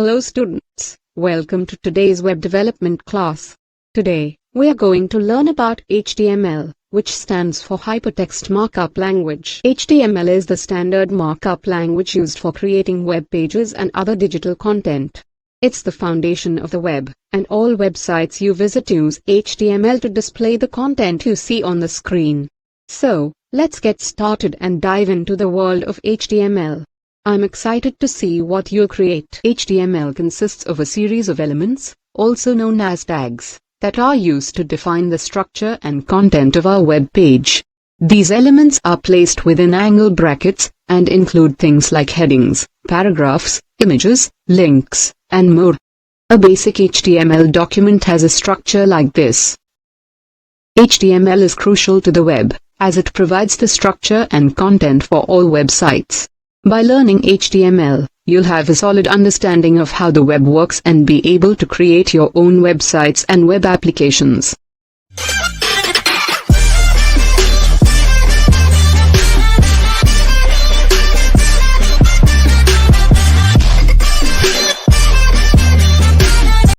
Hello students, welcome to today's web development class. Today, we are going to learn about HTML, which stands for Hypertext Markup Language. HTML is the standard markup language used for creating web pages and other digital content. It's the foundation of the web, and all websites you visit use HTML to display the content you see on the screen. So, let's get started and dive into the world of HTML. I'm excited to see what you create. HTML consists of a series of elements, also known as tags, that are used to define the structure and content of our web page. These elements are placed within angle brackets, and include things like headings, paragraphs, images, links, and more. A basic HTML document has a structure like this. HTML is crucial to the web, as it provides the structure and content for all websites. By learning HTML, you'll have a solid understanding of how the web works and be able to create your own websites and web applications.